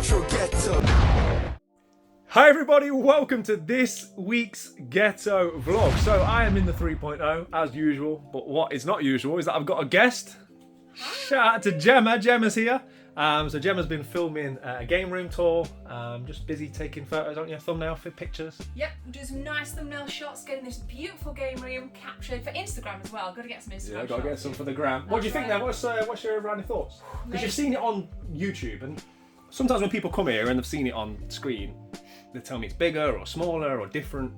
Central Ghetto. Hi everybody, welcome to this week's Ghetto vlog. So I am in the 3.0 as usual, but what is not usual is that I've got a guest. Shout out to Gemma. Gemma's here. So Gemma's been filming a game room tour. Just busy taking photos, aren't you? Thumbnail for pictures. Yep, we're doing some nice thumbnail shots, getting this beautiful game room captured for Instagram as well. Got to get some Instagram. Yeah, got to shots. get some for the gram. What do you think then? What's your random thoughts? Because you've seen it on YouTube, and sometimes when people come here and they've seen it on screen, they tell me it's bigger or smaller or different.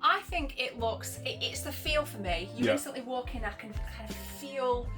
I think it looks, it's the feel for me. You instantly walk in, I can kind of feel,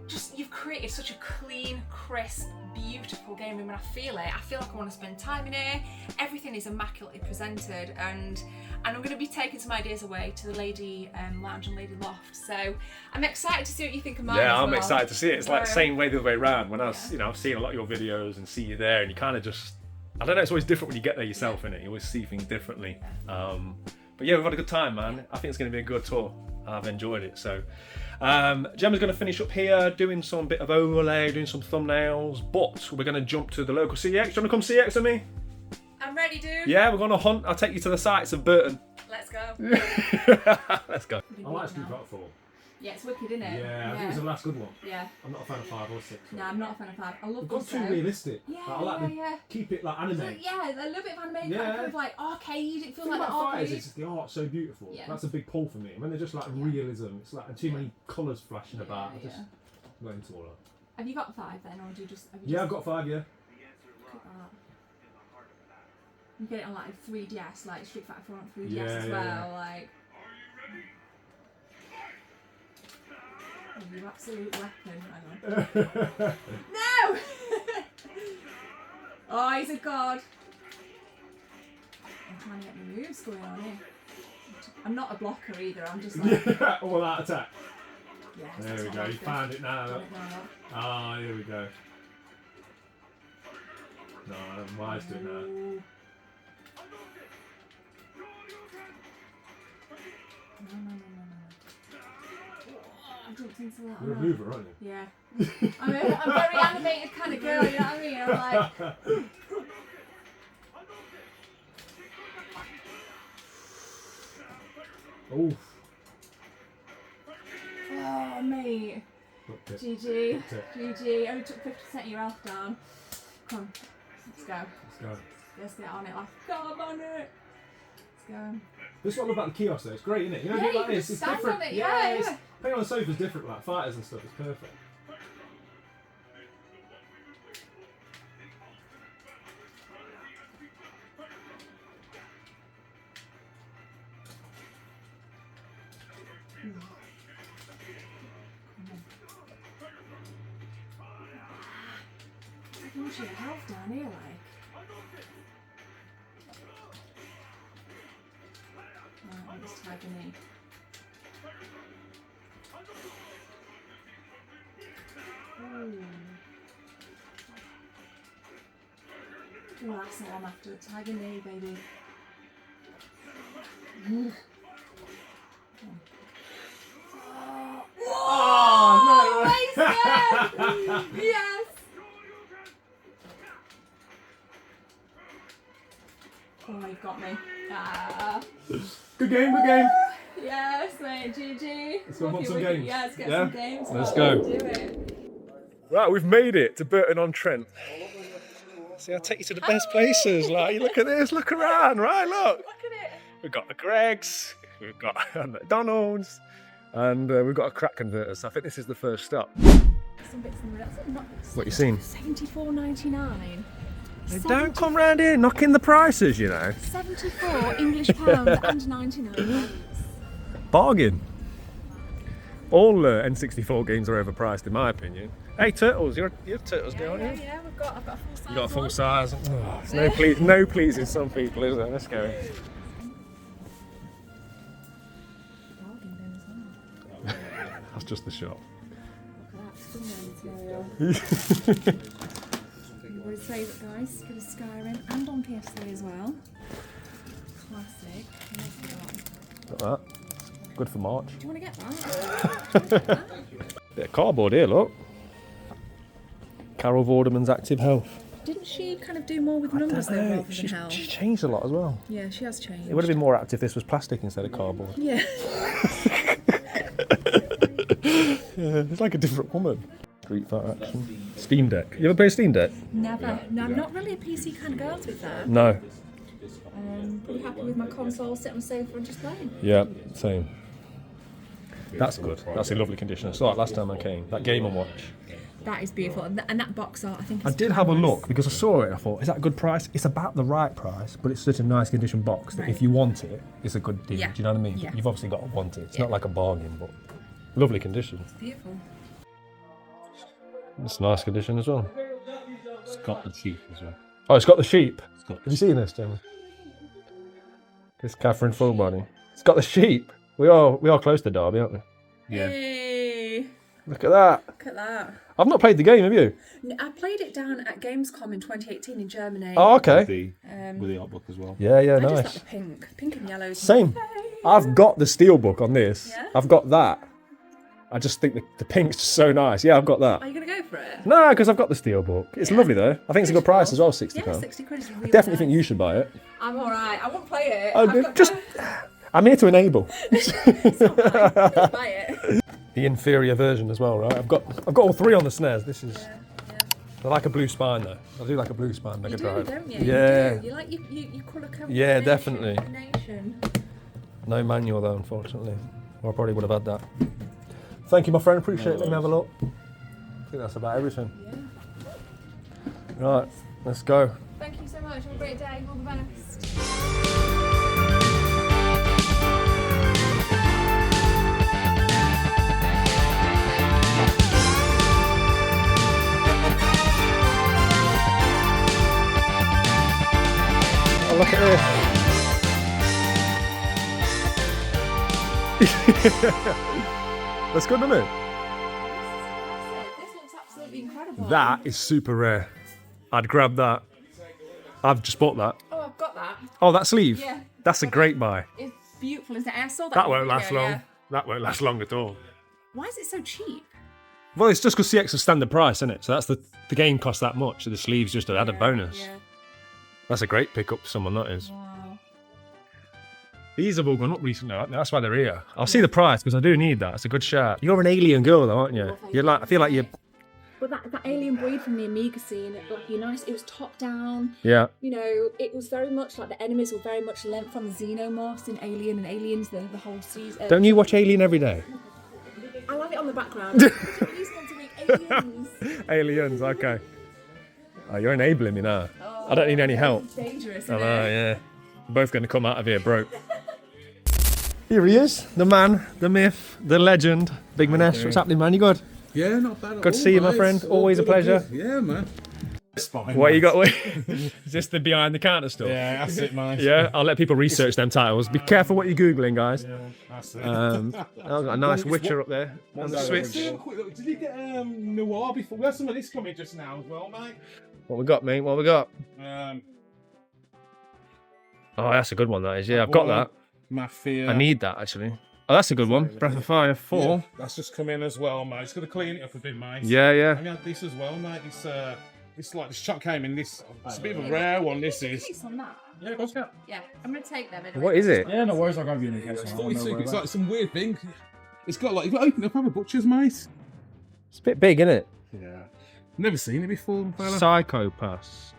just you've created such a clean, crisp, beautiful game room, and I feel it. I feel like I want to spend time in here. Everything is immaculately presented, and I'm going to be taking some ideas away to the lady lounge and lady loft. So I'm excited to see what you think of mine. Yeah, as I'm well. excited to see it. It's like the same way the other way around. When I've seen a lot of your videos and see you there, and you kind of just, I don't know, it's always different when you get there yourself, innit? You always see things differently. But yeah, we've had a good time, man. I think it's going to be a good tour. I've enjoyed it. So Gemma's going to finish up here, doing some bit of overlay, doing some thumbnails, but we're going to jump to the local CEX. Do you want to come CEX with me? I'm ready, dude. Yeah, we're going to hunt. I'll take you to the sites of Burton. Let's go. Let's go. I like Street Fighter 4. Yeah, it's wicked, isn't it? Yeah, I think it's the last good one. Yeah. I'm not a fan of 5 or 6. No, I'm not a fan of 5. I love It's got this too though. realistic. Yeah, I like them yeah. keep it like anime. So, yeah, a little bit of anime, Yeah. kind of like arcade. It feels The thing like about an fighters arcade. is the art's so beautiful. Yeah. That's a big pull for me. When they're just like realism, it's like too many colours flashing about. I just not into all that. Have you got 5 then, or do you just? Have you Yeah, just I've got 5. Yeah. Look at that. You get it on like 3DS, like Street Fighter 4 on 3DS as well, like. Oh, you absolute weapon! Hang on. No! Oh, he's a god. I'm trying to get my moves going on here. I'm not a blocker either. I'm just like. All that attack. Yes, There that's we what go. I'm You after. found it now. Got Look. it now. Ah, here we go. No, I'm wise to it now. No. I jumped into that. You're a mover, aren't you? Yeah. I'm a very animated kind of girl, you know what I mean? I'm like. Oof. Oh, mate. Looked it. GG. Looked it. GG. Only took 50% of your health down. Come on. Let's go. Let's go. Let's get on it. Like, come on it. Let's go. This is what I love about the kiosk though. It's great, isn't it? You know, Yeah, do it like you this. can It's stand different. on it, yeah, it's, yeah. playing on the sofa's different, like fighters and stuff. It's perfect. Taking much of your health down here, like. Right, let's tag a knee. Oh, that's not what I'm after. Tag a knee, baby. Oh, no! Wasted! Yes! Oh, you've got me. Ah. Good game, good game. Yes, mate. GG. Let's go on some games. Yeah, let's get Yeah? some games. Let's go. Do it. Right, we've made it to Burton-on-Trent. See, I'll take you to the best places. Like, look at this, look around, right? Look. Look at it. We've got the Greggs, we've got a McDonald's, and we've got a crack converter. So I think this is the first stop. Some bits and bits. Not What you seen? $74.99. They don't come round here knocking the prices, you know. 74 English pounds and 99 pence. Bargain. All N64 games are overpriced, in my opinion. Hey, Turtles, you're Turtles, Yeah, aren't yeah, you? yeah. I've got a full size. You got a full one. size. Oh, it's no pleasing some people, is there? Let's go. Bargain bin as well. That's just the shop. Look at that. Stunning material. Everybody's favourite, guys. Good as Skyrim and on PS3 as well. Classic. What else we got? Got that. Good for March. Do you want to get that? Bit of cardboard here, look. Carol Vorderman's Active Health. Didn't she kind of do more with numbers though, rather than She's health. changed a lot as well. Yeah, she has changed. It would have been more apt if this was plastic instead of cardboard. Yeah. Yeah, it's like a different woman. Street Fighter action. Steam Deck. You ever play Steam Deck? Never. No, I'm not really a PC kind of girl, to be fair. No. Pretty happy with my console, sit on the sofa and just playing. Yeah, same. That's good. That's in lovely condition. It's like last time I came. That Game & Watch. That is beautiful. And that box art, I think I did have a look because I saw it and I thought, is that a good price? It's about the right price, but it's such a nice condition box that if you want it, it's a good deal. Yeah. Do you know what I mean? Yeah. You've obviously got to want it. It's not like a bargain, but lovely condition. It's beautiful. It's nice condition as well. It's got the sheep as well. Oh, it's got the sheep. It's got Have you seen this, Jamie? This Catherine Fullbody. It's got the sheep. We are close to Derby, aren't we? Yeah. Hey, Look at that. look at that. I've not played the game, have you? No, I played it down at Gamescom in 2018 in Germany. Oh, okay. With the art book as well. Yeah, I just nice. got the pink and yellow. Same. I've got the steelbook on this. Yeah? I've got that. I just think the pink's just so nice. Yeah, I've got that. Are you going to go for it? No, because I've got the steelbook. It's lovely though. I think it's a good price as well, £60. Yeah, 60 quid is really I definitely nice. think you should buy it. I'm alright. I won't play it. Oh, I've got just, I'm here to enable. It's not mine. Just buy it. The inferior version as well, right? I've got all three on the SNES. This is. I like a blue spine though. I do like a blue spine Mega You do, Drive. don't you? Yeah. You do. You like your colour code. Yeah, nation, definitely. Nation. No manual though, unfortunately. Or I probably would have had that. Thank you, my friend. Appreciate it. Let me have a look. I think that's about everything. Yeah. Right, let's go. Thank you so much. Have a great day. All the best. Oh, look at this. That's good, isn't it? This looks absolutely incredible. That is super rare. I'd grab that. I've just bought that. Oh, I've got that. Oh, that sleeve? Yeah. That's a great buy. It's beautiful, isn't it? I saw that. That on won't video, last long. yeah. That won't last long at all. Why is it so cheap? Well, it's just because CX is standard price, isn't it? So that's the game costs that much, so the sleeve's just an added bonus. Yeah. That's a great pickup for someone, that is. Wow. These have all gone up recently. That's why they're here. I'll see the price because I do need that. It's a good shout. You're an alien girl, though, aren't you? You're like. I feel like you're. But that alien breed from the Amiga scene, it looked nice. It was top down. Yeah. You know, it was very much like the enemies were very much lent from the xenomorphs in Alien and Aliens, the whole season. Don't you watch Alien every day? I have it on the background. At least once a week. Aliens. Aliens, okay. Oh, you're enabling me now. I don't need any help. It's dangerous, I isn't know, it? yeah. We're both going to come out of here broke. Here he is, the man, the myth, the legend. Big Manesh, what's happening, man? You good? Yeah, not bad at all. Good to see you, my mate. friend. It's Always a all pleasure. good. Yeah, man. It's fine. What you got? Is this the behind the counter stuff? Yeah, that's it, man. Yeah, I'll let people research them titles. Be careful what you're Googling, guys. That's it. I've got a nice Witcher up there on the Switch. Did you get Noir before? We had some of this coming just now as well, mate. What we got, mate? What we got? Oh, that's a good one, that is. Yeah, I've got that. Mafia. I need that, actually. Oh, that's a good one. Breath of Fire 4. Yeah, that's just come in as well, mate. Just got to clean it up a bit, mate. Yeah, yeah. And we had this as well, mate. This like this shot came in. This it's a bit of a rare one. This is. Case on that. Yeah, what's that? Yeah, I'm gonna take them. Anyway. What is it? Yeah, no worries, I'll grab you in the case. It's 42. It's like some weird thing. It's got like, if you open it up, have a butcher's, mate. It's a bit big, isn't it? Yeah. Never seen it before, fella. Psychopaths.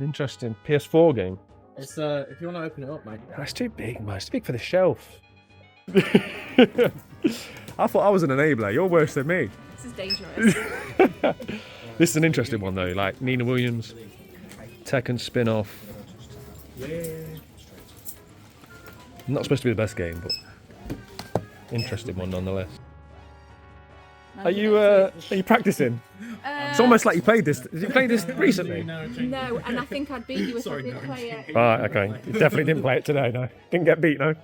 Interesting. PS4 game. It's if you want to open it up, mate. That's too big, man. It's too big for the shelf. I thought I was an enabler. You're worse than me. This is dangerous. This is an interesting one, though. Like Nina Williams, Tekken spin-off. Not supposed to be the best game, but interesting one nonetheless. Are you practicing? It's almost like you played this. Did you play this recently? No, and I think I'd beat you if I didn't play it. Right, okay. You definitely didn't play it today, no. Didn't get beat, no.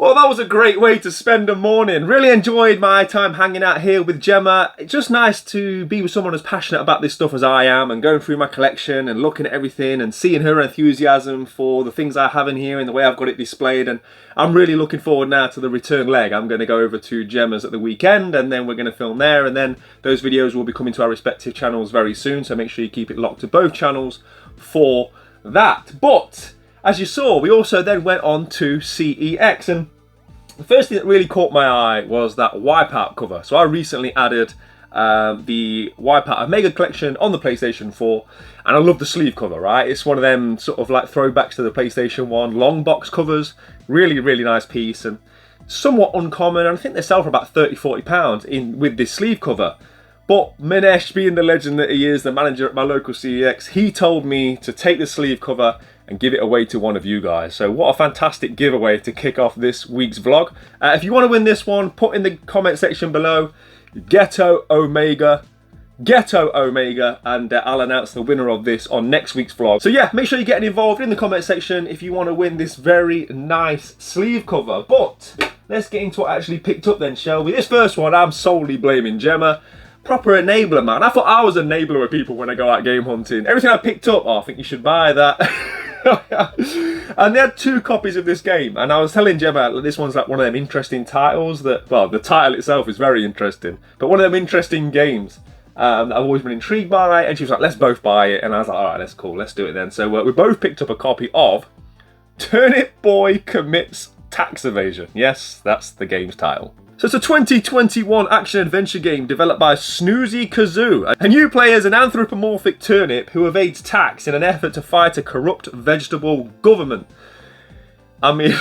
Well, that was a great way to spend a morning. Really enjoyed my time hanging out here with Gemma. It's just nice to be with someone as passionate about this stuff as I am, and going through my collection and looking at everything and seeing her enthusiasm for the things I have in here and the way I've got it displayed. And I'm really looking forward now to the return leg. I'm going to go over to Gemma's at the weekend, and then we're going to film there, and then those videos will be coming to our respective channels very soon, so make sure you keep it locked to both channels for that. But as you saw, we also then went on to CEX, and the first thing that really caught my eye was that Wipeout cover. So I recently added the Wipeout Omega collection on the PlayStation 4, and I love the sleeve cover, right? It's one of them sort of like throwbacks to the PlayStation 1 long box covers. Really, really nice piece, and somewhat uncommon, and I think they sell for about £30–40 with this sleeve cover. But Minesh, being the legend that he is, the manager at my local CEX, he told me to take the sleeve cover and give it away to one of you guys. So what a fantastic giveaway to kick off this week's vlog. If you want to win this one, put in the comment section below Ghetto Omega, and I'll announce the winner of this on next week's vlog. So yeah, make sure you're getting involved in the comment section if you want to win this very nice sleeve cover. But let's get into what I actually picked up then, shall we? This first one, I'm solely blaming Gemma. Proper enabler, man. I thought I was an enabler with people when I go out game hunting. Everything I picked up, oh, I think you should buy that. And they had 2 copies of this game, and I was telling Gemma that this one's like one of them interesting titles that, well, the title itself is very interesting, but one of them interesting games that I've always been intrigued by, and she was like, let's both buy it, and I was like, alright, that's cool, let's do it then. So we both picked up a copy of Turnip Boy Commits Tax Evasion. Yes, that's the game's title. So it's a 2021 action-adventure game developed by Snoozy Kazoo. A new player is an anthropomorphic turnip who evades tax in an effort to fight a corrupt vegetable government. I mean,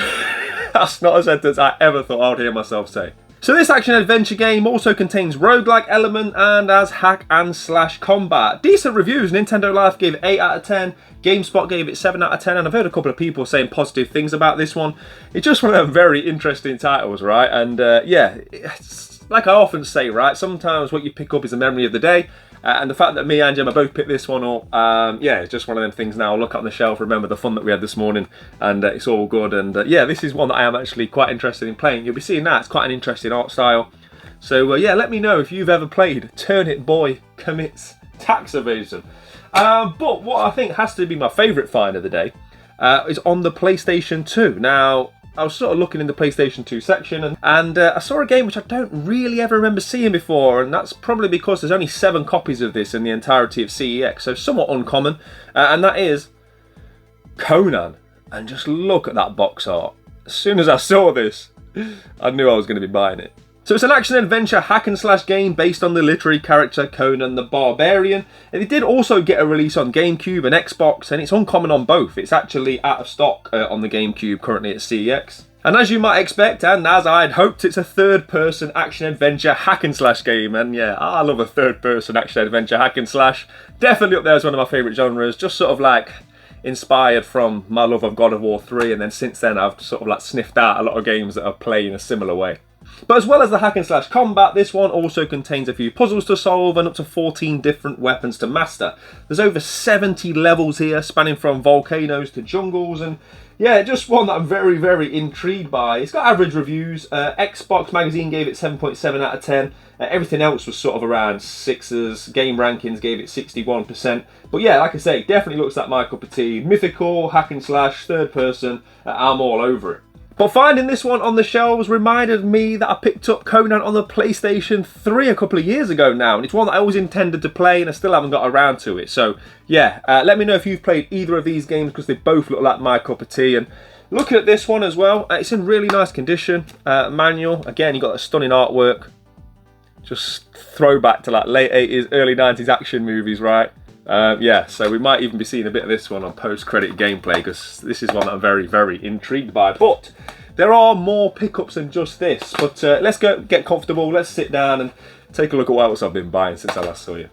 that's not a sentence I ever thought I'd hear myself say. So this action-adventure game also contains roguelike element and has hack and slash combat. Decent reviews. Nintendo Life gave it 8 out of 10. GameSpot gave it 7 out of 10, and I've heard a couple of people saying positive things about this one. It's just one of them very interesting titles, right? And yeah, it's like I often say, right? Sometimes what you pick up is a memory of the day, and the fact that me and Gemma both picked this one up, yeah, it's just one of them things now. I'll look on the shelf, remember the fun that we had this morning, and it's all good. And yeah, this is one that I am actually quite interested in playing. You'll be seeing that. It's quite an interesting art style. So yeah, let me know if you've ever played Turnip Boy Commits Tax Evasion. But what I think has to be my favourite find of the day is on the PlayStation 2. Now, I was sort of looking in the PlayStation 2 section, and I saw a game which I don't really ever remember seeing before, and that's probably because there's only 7 copies of this in the entirety of CEX, so somewhat uncommon, and that is Conan. And just look at that box art. As soon as I saw this, I knew I was going to be buying it. So it's an action-adventure hack-and-slash game based on the literary character Conan the Barbarian. And it did also get a release on GameCube and Xbox, and it's uncommon on both. It's actually out of stock on the GameCube currently at CEX. And as you might expect, and as I'd hoped, it's a third-person action-adventure hack-and-slash game. And yeah, I love a third-person action-adventure hack-and-slash. Definitely up there as one of my favourite genres, just sort of like inspired from my love of God of War 3, and then since then I've sort of like sniffed out a lot of games that I play in a similar way. But as well as the hack and slash combat, this one also contains a few puzzles to solve and up to 14 different weapons to master. There's over 70 levels here, spanning from volcanoes to jungles, and yeah, just one that I'm very, very intrigued by. It's got average reviews. Xbox Magazine gave it 7.7 out of 10. Everything else was sort of around 6s. Game Rankings gave it 61%. But yeah, like I say, definitely looks like my cup of tea. Mythical, hack and slash, third person, I'm all over it. But finding this one on the shelves reminded me that I picked up Conan on the PlayStation 3 a couple of years ago now, and it's one that I always intended to play and I still haven't got around to it. So yeah, let me know if you've played either of these games, because they both look like my cup of tea. And looking at this one as well, it's in really nice condition. Manual, again, you got a stunning artwork. Just throwback to like late 80s, early 90s action movies, right? Yeah, so we might even be seeing a bit of this one on post-credit gamelplay, because this is one that I'm very, very intrigued by. But there are more pickups than just this. But let's go get comfortable, let's sit down and take a look at what else I've been buying since I last saw you.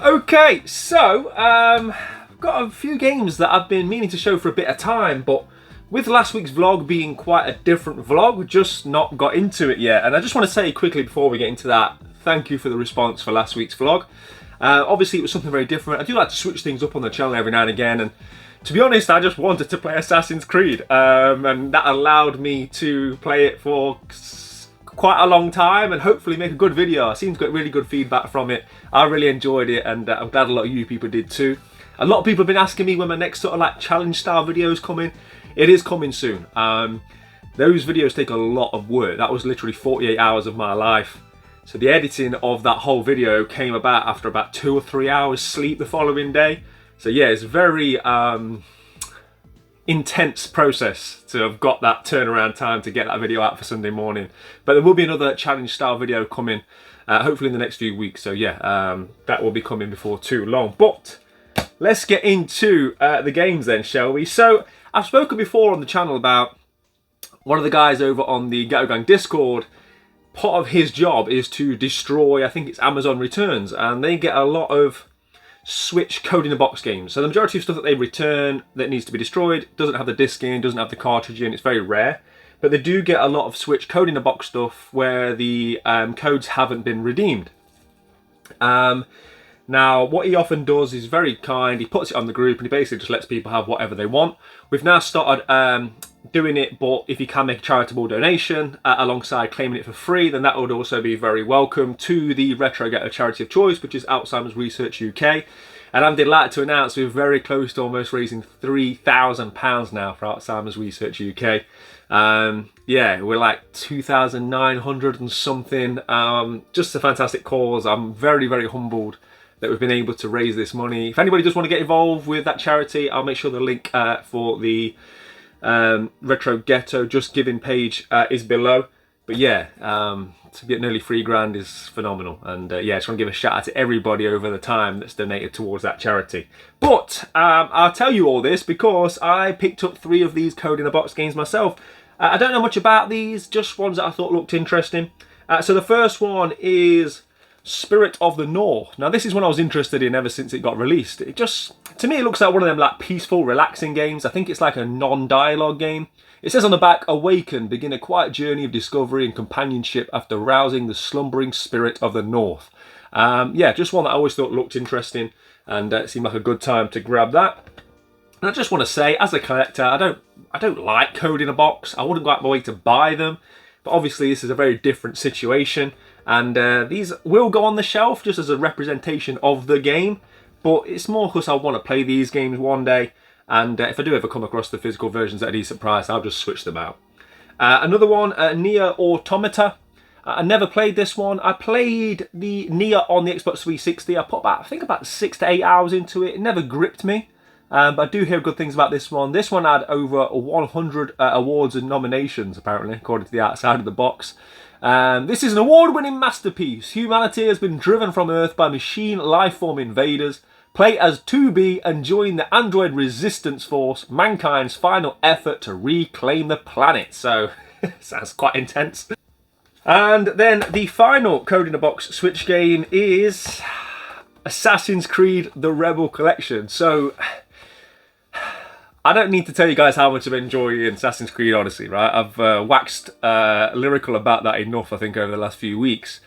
Okay, so I've got a few games that I've been meaning to show for a bit of time, but with last week's vlog being quite a different vlog, we've just not got into it yet. And I just want to say quickly before we get into that, thank you for the response for last week's vlog. Obviously it was something very different. I do like to switch things up on the channel every now and again, and to be honest, I just wanted to play Assassin's Creed, and that allowed me to play it for quite a long time and hopefully make a good video. I seem to get really good feedback from it. I really enjoyed it, and I'm glad a lot of you people did too. A lot of people have been asking me when my next sort of like challenge style video is coming. It is coming soon. Those videos take a lot of work. That was literally 48 hours of my life. So the editing of that whole video came about after about 2 or 3 hours sleep the following day. So yeah, it's a very intense process to have got that turnaround time to get that video out for Sunday morning. But there will be another challenge style video coming, hopefully in the next few weeks. So yeah, that will be coming before too long. But let's get into the games then, shall we? So I've spoken before on the channel about one of the guys over on the Ghetto Gang Discord. Part of his job is to destroy, I think it's Amazon returns, and they get a lot of Switch code in the box games. So the majority of stuff that they return that needs to be destroyed doesn't have the disc in, doesn't have the cartridge in, it's very rare. But they do get a lot of Switch code in the box stuff where the codes haven't been redeemed. Now, what he often does is very kind. He puts it on the group and he basically just lets people have whatever they want. We've now started doing it, but if you can make a charitable donation alongside claiming it for free, then that would also be very welcome to the Retro Ghetto charity of choice, which is Alzheimer's Research UK. And I'm delighted to announce we're very close to almost raising £3,000 now for Alzheimer's Research UK. Yeah, we're like 2,900 and something. Just a fantastic cause. I'm very, very humbled that we've been able to raise this money. If anybody does want to get involved with that charity, I'll make sure the link for the Retro Ghetto Just Giving page is below. But yeah, to get nearly £3,000 is phenomenal. And yeah, I just want to give a shout out to everybody over the time that's donated towards that charity. But I'll tell you all this because I picked up 3 of these code in the box games myself. I don't know much about these, just ones that I thought looked interesting. So the first one is Spirit of the North. Now this is one I was interested in ever since it got released. It just, to me, it looks like one of them like peaceful, relaxing games. I think it's like a non-dialogue game. It says on the back, awaken, begin a quiet journey of discovery and companionship after rousing the slumbering spirit of the North. Yeah, just one that I always thought looked interesting, and it seemed like a good time to grab that. And I just want to say, as a collector, I don't like code in a box. I wouldn't go out of my way to buy them, but obviously this is a very different situation. And these will go on the shelf just as a representation of the game, but it's more because I want to play these games one day, and if I do ever come across the physical versions at a decent price, I'll just switch them out. Another one, Nier Automata. I never played this one. I played the Nier on the Xbox 360. I put about, I think about 6 to 8 hours into it. It never gripped me, but I do hear good things about this one. This one had over 100 awards and nominations, apparently, according to the outside of the box. This is an award-winning masterpiece. Humanity has been driven from Earth by machine lifeform invaders. Play as 2B and join the android resistance force, mankind's final effort to reclaim the planet. So, sounds quite intense. And then the final code in a box Switch game is Assassin's Creed The Rebel Collection. So, I don't need to tell you guys how much I'm enjoying Assassin's Creed Odyssey, right? I've waxed lyrical about that enough, I think, over the last few weeks.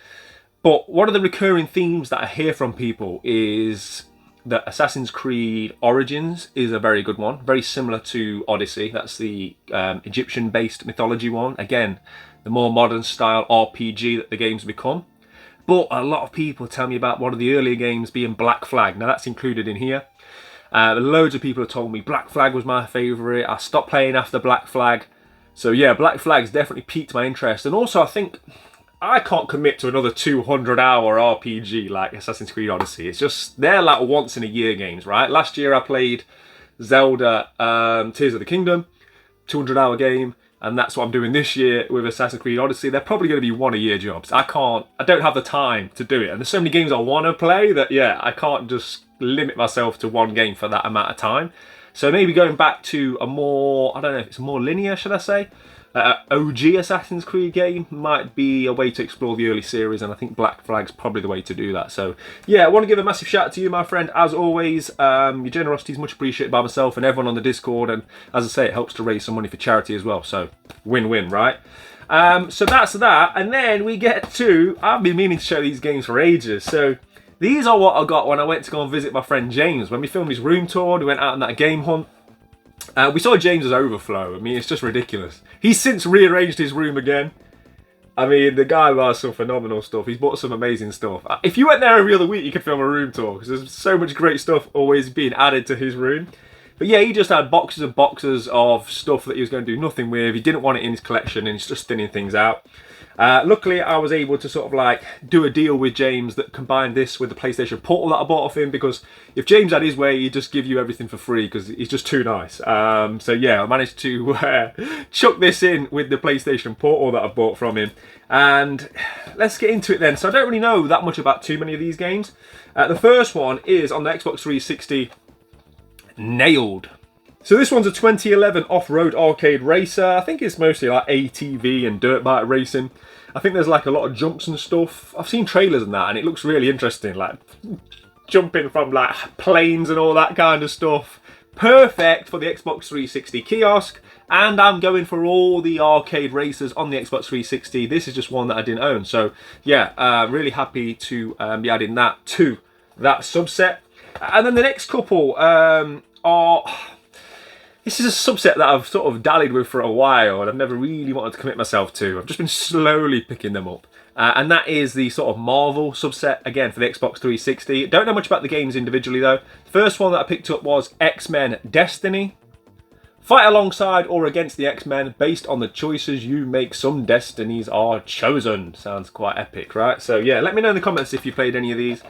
But one of the recurring themes that I hear from people is that Assassin's Creed Origins is a very good one. Very similar to Odyssey. That's the Egyptian-based mythology one. Again, the more modern style RPG that the game's become. But a lot of people tell me about one of the earlier games being Black Flag. Now, that's included in here. Loads of people have told me Black Flag was my favourite. I stopped playing after Black Flag. So yeah, Black Flag's definitely piqued my interest. And also I think I can't commit to another 200-hour RPG like Assassin's Creed Odyssey. It's just, they're like once in a year games, right? Last year I played Zelda Tears of the Kingdom, 200-hour game. And that's what I'm doing this year with Assassin's Creed Odyssey. They're probably going to be one-a-year jobs. I don't have the time to do it. And there's so many games I want to play that, yeah, I can't just limit myself to one game for that amount of time. So maybe going back to a more, I don't know if it's more linear, should I say? OG Assassin's Creed game might be a way to explore the early series, and I think Black Flag's probably the way to do that. So yeah, I want to give a massive shout out to you, my friend, as always. Your generosity is much appreciated by myself and everyone on the Discord, and as I say, it helps to raise some money for charity as well, so win-win, right? So that's that, and then we get to, I've been meaning to show these games for ages, so these are what I got when I went to go and visit my friend James. When we filmed his room tour, we went out on that game hunt. We saw James's overflow. I mean, it's just ridiculous. He's since rearranged his room again. I mean, the guy buys some phenomenal stuff. He's bought some amazing stuff. If you went there every other week, you could film a room tour, because there's so much great stuff always being added to his room. But yeah, he just had boxes and boxes of stuff that he was going to do nothing with. He didn't want it in his collection, and he's just thinning things out. Luckily, I was able to sort of like do a deal with James that combined this with the PlayStation Portal that I bought off him, because if James had his way, he'd just give you everything for free because he's just too nice. So yeah, I managed to chuck this in with the PlayStation Portal that I bought from him. And let's get into it then. So I don't really know that much about too many of these games. The first one is on the Xbox 360, Nailed. So this one's a 2011 off-road arcade racer. I think it's mostly like ATV and dirt bike racing. I think there's like a lot of jumps and stuff. I've seen trailers and that, and it looks really interesting, like jumping from like planes and all that kind of stuff. Perfect for the Xbox 360 kiosk, and I'm going for all the arcade racers on the Xbox 360. This is just one that I didn't own, so yeah, really happy to be adding that to that subset. And then the next couple are... This is a subset that I've sort of dallied with for a while, and I've never really wanted to commit myself to. I've just been slowly picking them up. And that is the sort of Marvel subset, again, for the Xbox 360. Don't know much about the games individually, though. The first one that I picked up was X-Men Destiny. Fight alongside or against the X-Men. Based on the choices you make, some destinies are chosen. Sounds quite epic, right? So yeah, let me know in the comments if you played any of these.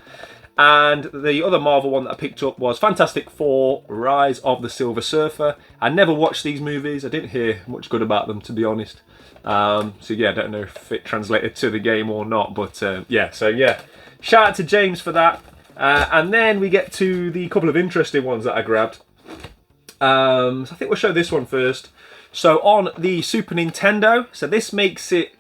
And the other Marvel one that I picked up was Fantastic Four, Rise of the Silver Surfer. I never watched these movies. I didn't hear much good about them, to be honest. So yeah, I don't know if it translated to the game or not. But yeah, so yeah. Shout out to James for that. And then we get to the couple of interesting ones that I grabbed. So I think we'll show this one first. So on the Super Nintendo, so this makes it,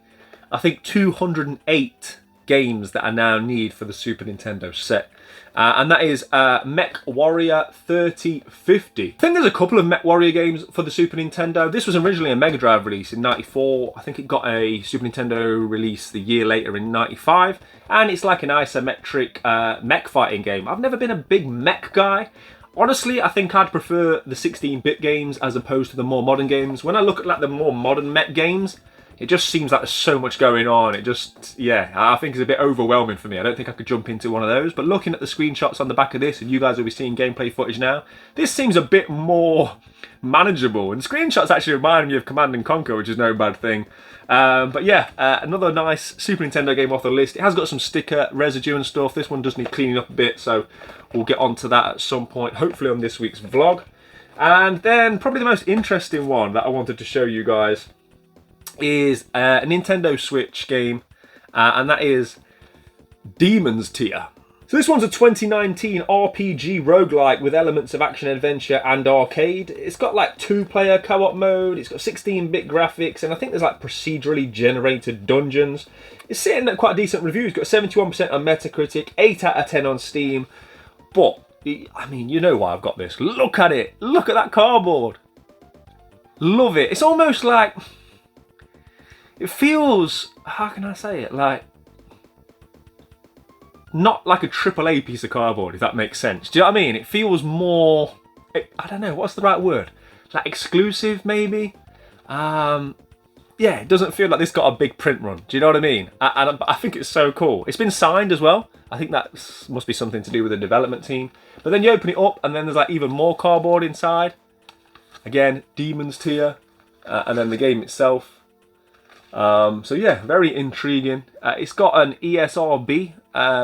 I think, 208 games that I now need for the Super Nintendo set. And that is Mech Warrior 3050. I think there's a couple of Mech Warrior games for the Super Nintendo. This was originally a Mega Drive release in '94. I think it got a Super Nintendo release the year later in '95. And it's like an isometric mech fighting game. I've never been a big mech guy. Honestly, I think I'd prefer the 16-bit games as opposed to the more modern games. When I look at like the more modern mech games, it just seems like there's so much going on. It just, yeah, I think it's a bit overwhelming for me. I don't think I could jump into one of those. But looking at the screenshots on the back of this, and you guys will be seeing gameplay footage now, this seems a bit more manageable. And screenshots actually remind me of Command & Conquer, which is no bad thing. But yeah, another nice Super Nintendo game off the list. It has got some sticker residue and stuff. This one does need cleaning up a bit, so we'll get onto that at some point, hopefully on this week's vlog. And then probably the most interesting one that I wanted to show you guys is a Nintendo Switch game, and that is Demon's Tier. So this one's a 2019 RPG roguelike with elements of action, adventure and arcade. It's got like 2-player co-op mode, it's got 16-bit graphics, and I think there's like procedurally generated dungeons. It's sitting at quite a decent review. It's got 71% on Metacritic, 8 out of 10 on Steam. But, I mean, you know why I've got this. Look at it! Look at that cardboard! Love it! It's almost like... It feels, how can I say it, like, not like a AAA piece of cardboard, if that makes sense. Do you know what I mean? It feels more, I don't know, what's the right word? Like exclusive, maybe? Yeah, it doesn't feel like this got a big print run. Do you know what I mean? And I think it's so cool. It's been signed as well. I think that must be something to do with the development team. But then you open it up and then there's like even more cardboard inside. Again, Demon's Tier. And then the game itself. So yeah, very intriguing. It's got an ESRB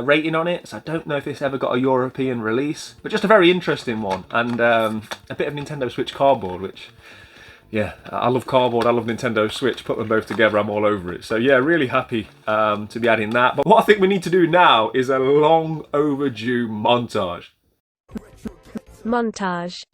rating on it, so I don't know if this ever got a European release, but just a very interesting one, and a bit of Nintendo Switch cardboard, which, yeah, I love cardboard, I love Nintendo Switch, put them both together, I'm all over it. So yeah, really happy to be adding that. But what I think we need to do now is a long overdue montage. Montage.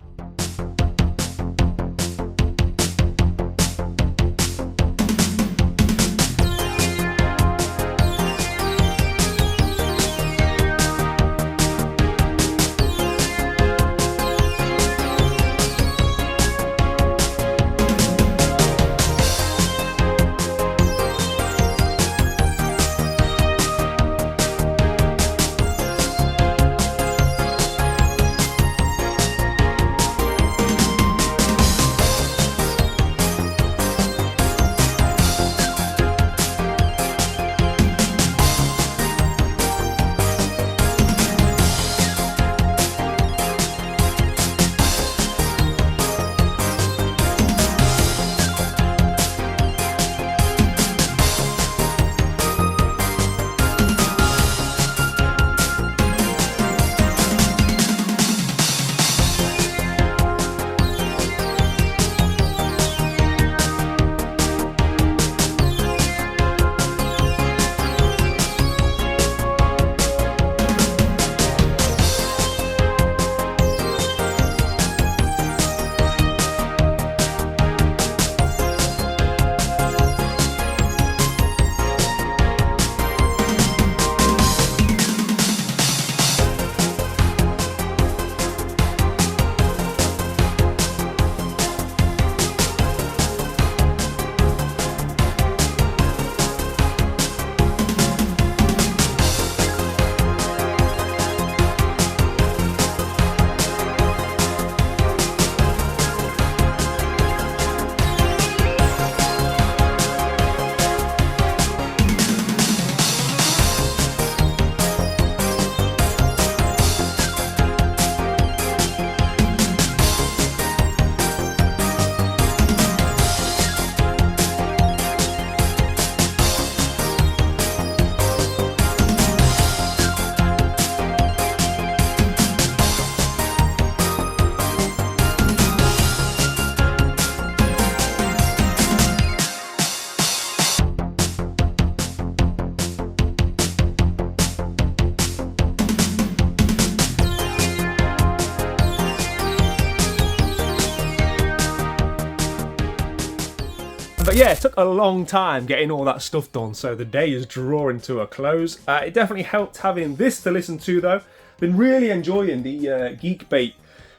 yeah, it took a long time getting all that stuff done, so the day is drawing to a close. It definitely helped having this to listen to, though. Been really enjoying the Geek Bait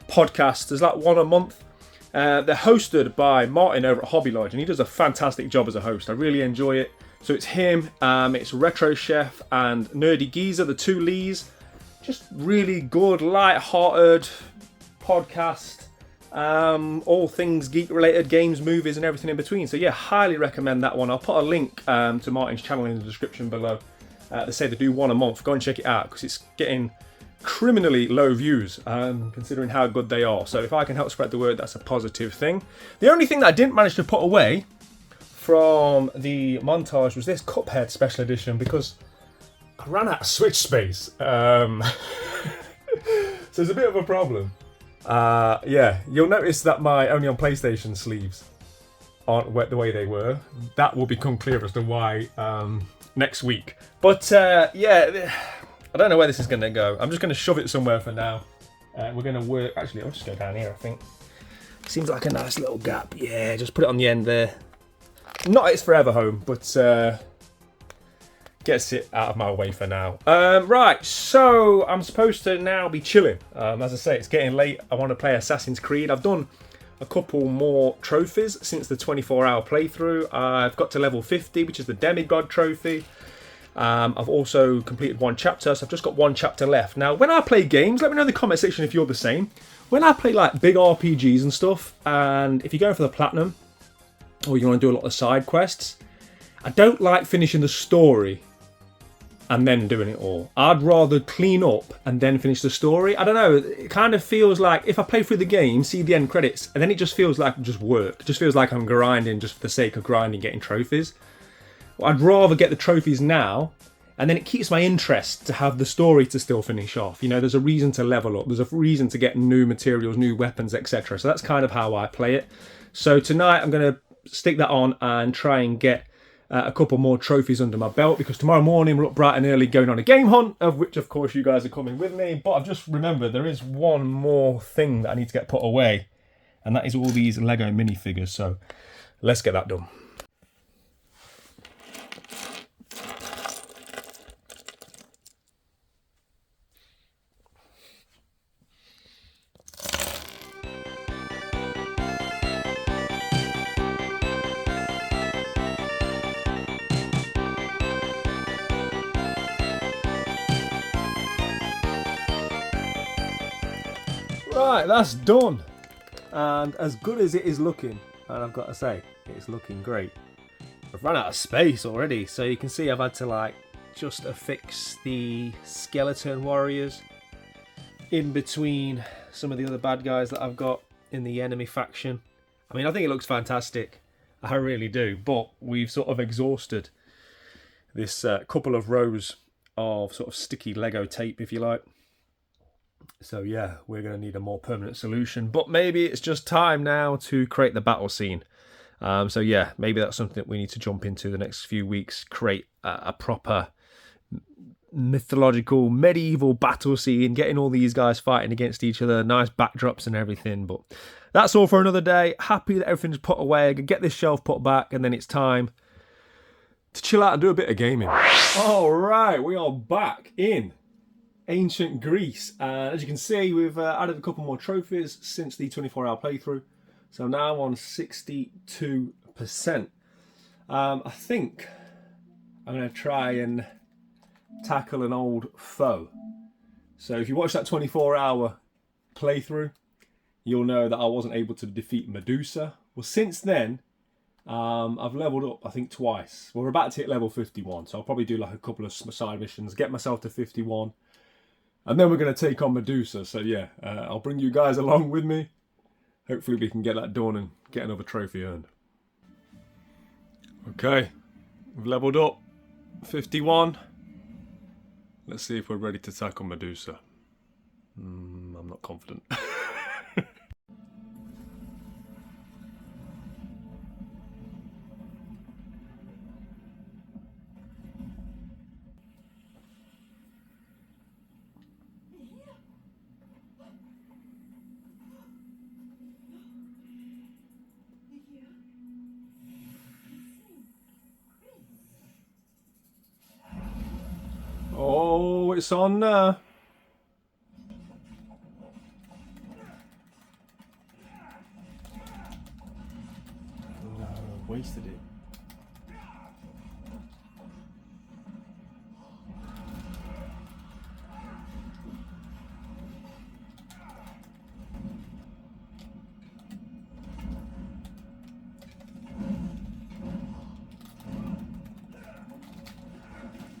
podcast. There's like one a month. They're hosted by Martin over at Hobby Lodge, and he does a fantastic job as a host. I really enjoy it. So it's him, it's Retro Chef and Nerdy Geezer, the two Leys. Just really good, light-hearted podcast. All things geek-related, games, movies, and everything in between. So yeah, highly recommend that one. I'll put a link to Martin's channel in the description below. They say they do one a month. Go and check it out because it's getting criminally low views, considering how good they are. So if I can help spread the word, that's a positive thing. The only thing that I didn't manage to put away from the montage was this Cuphead special edition because I ran out of Switch space. So it's a bit of a problem. Yeah, you'll notice that my Only on PlayStation sleeves aren't wet the way they were. That will become clear as to why next week. But yeah, I don't know where this is going to go. I'm just going to shove it somewhere for now. We're going to work... Actually, I'll just go down here, I think. Seems like a nice little gap. Yeah, just put it on the end there. Not its forever home, but gets it out of my way for now. Right, so I'm supposed to now be chilling. As I say, it's getting late. I want to play Assassin's Creed. I've done a couple more trophies since the 24-hour playthrough. I've got to level 50, which is the Demigod trophy. I've also completed one chapter, so I've just got one chapter left. Now, when I play games, let me know in the comment section if you're the same. When I play like big RPGs and stuff, and if you're going for the platinum, or you want to do a lot of side quests, I don't like finishing the story and then doing it all. I'd rather clean up and then finish the story. I don't know, it kind of feels like if I play through the game, see the end credits, and then it just feels like just work. It just feels like I'm grinding just for the sake of grinding, getting trophies. I'd rather get the trophies now, and then it keeps my interest to have the story to still finish off. You know, there's a reason to level up, there's a reason to get new materials, new weapons, etc. So that's kind of how I play it. So tonight I'm going to stick that on and try and get a couple more trophies under my belt, because tomorrow morning we're up bright and early going on a game hunt, of which of course you guys are coming with me. But I've just remembered there is one more thing that I need to get put away, and that is all these Lego minifigures. So let's get that done. Right, that's done. And as good as it is looking, and I've got to say, it's looking great. I've run out of space already, so you can see I've had to like just affix the skeleton warriors in between some of the other bad guys that I've got in the enemy faction. I mean, I think it looks fantastic. I really do, but we've sort of exhausted this couple of rows of sort of sticky Lego tape, if you like. So yeah, we're going to need a more permanent solution, but maybe it's just time now to create the battle scene. So yeah, maybe that's something that we need to jump into the next few weeks, create a proper mythological medieval battle scene, getting all these guys fighting against each other, nice backdrops and everything. But that's all for another day. Happy that everything's put away. I can get this shelf put back, and then it's time to chill out and do a bit of gaming. All right, we are back in ancient Greece. As you can see, we've added a couple more trophies since the 24-hour playthrough. So now I'm on 62%. I think I'm going to try and tackle an old foe. So if you watch that 24-hour playthrough, you'll know that I wasn't able to defeat Medusa. Well, since then, I've leveled up, I think, twice. Well, we're about to hit level 51, so I'll probably do like a couple of side missions, get myself to 51, and then we're going to take on Medusa. So yeah, I'll bring you guys along with me. Hopefully we can get that done and get another trophy earned. Okay, we've leveled up, 51. Let's see if we're ready to tackle Medusa. I'm not confident. it's on now. No, wasted it.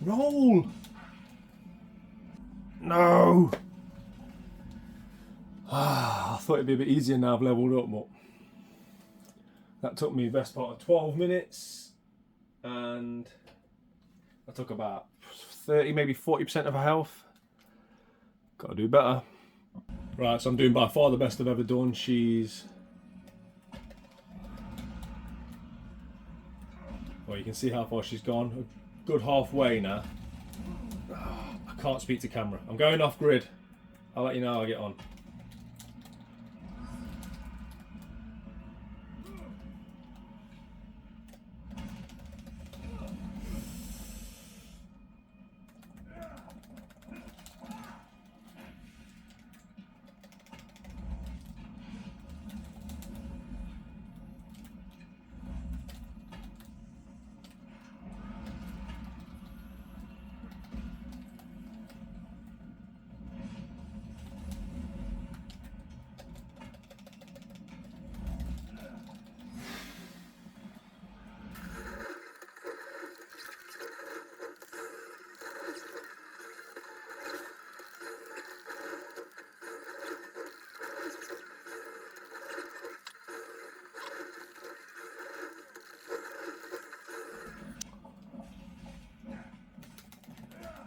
Roll! No! I thought it'd be a bit easier now I've leveled up, but that took me the best part of 12 minutes, and I took about 30, maybe 40% of her health. Gotta do better. Right, so I'm doing by far the best I've ever done. She's... well, you can see how far she's gone. A good halfway now. I can't speak to camera. I'm going off grid. I'll let you know how I get on.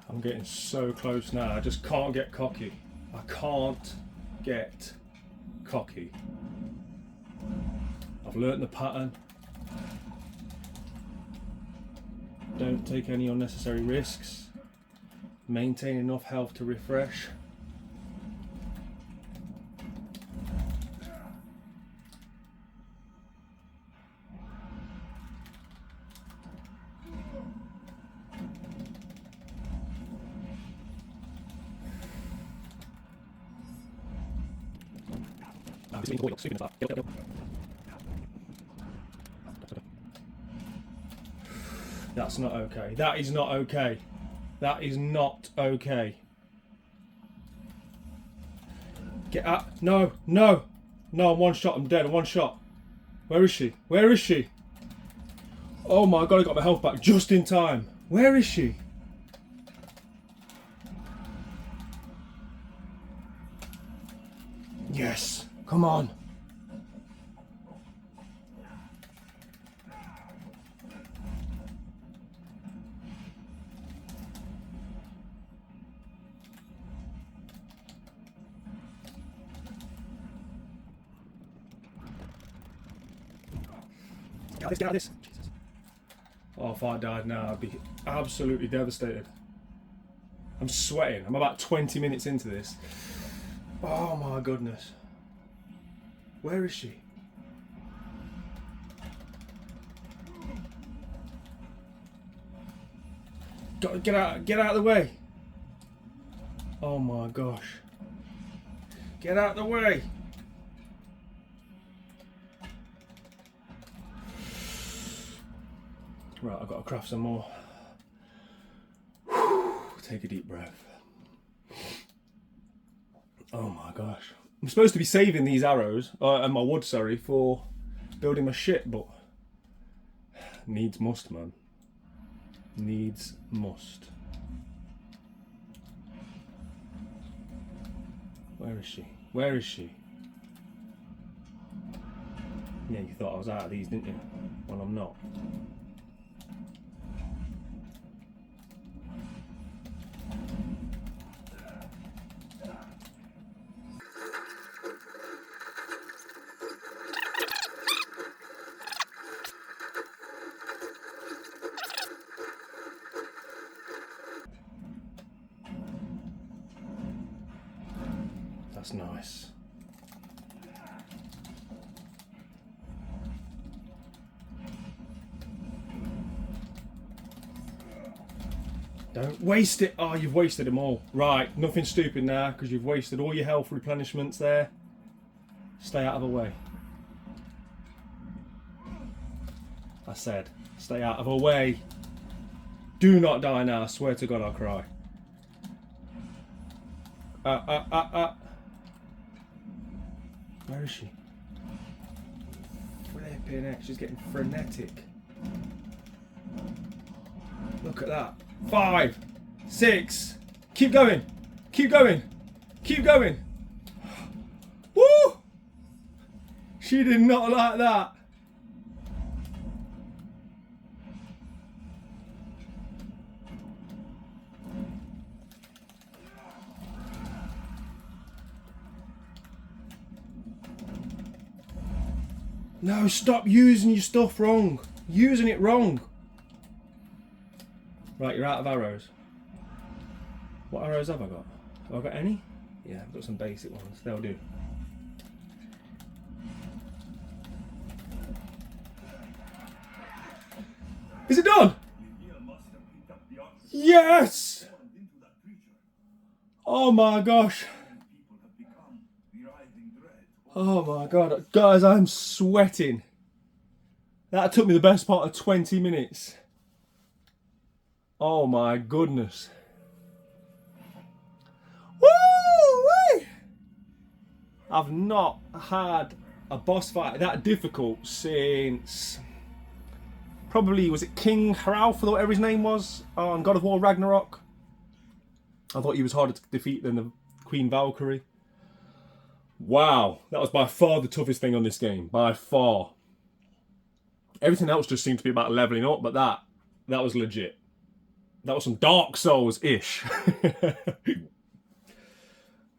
I'm getting so close now. I just can't get cocky. I can't get cocky. I've learnt the pattern. Don't take any unnecessary risks. Maintain enough health to refresh. That's not okay. That is not okay. That is not okay. Get out. No, no. No, I'm one shot. I'm dead. I'm one shot. Where is she? Where is she? Oh my god, I got my health back just in time. Where is she? Yes. Come on. Get out of this. Jesus. Oh, if I died now, I'd be absolutely devastated. I'm sweating. I'm about 20 minutes into this. Oh my goodness. Where is she? Get out of the way. Oh my gosh. Get out of the way. Right, I've got to craft some more. Take a deep breath. Oh my gosh. I'm supposed to be saving these arrows, and my wood, sorry, for building my shit, but needs must, man. Needs must. Where is she? Where is she? Yeah, you thought I was out of these, didn't you? Well, I'm not. That's nice. Don't waste it. Oh, you've wasted them all. Right, nothing stupid now because you've wasted all your health replenishments there. Stay out of the way. I said, stay out of the way. Do not die now. I swear to God, I'll cry. Where is she? Flipping heck, she's getting frenetic. Look at that. 5, 6. Keep going. Keep going. Keep going. Woo! She did not like that. No, stop using your stuff wrong. Using it wrong. Right, you're out of arrows. What arrows have I got? Have I got any? Yeah, I've got some basic ones. They'll do. Is it done? Yes! Oh my gosh. Oh my God. Guys, I'm sweating. That took me the best part of 20 minutes. Oh my goodness. Woo! I've not had a boss fight that difficult since probably, was it King Haralf or whatever his name was on God of War Ragnarok? I thought he was harder to defeat than the Queen Valkyrie. Wow, that was by far the toughest thing on this game, by far. Everything else just seemed to be about leveling up, but that was legit. That was some Dark Souls-ish.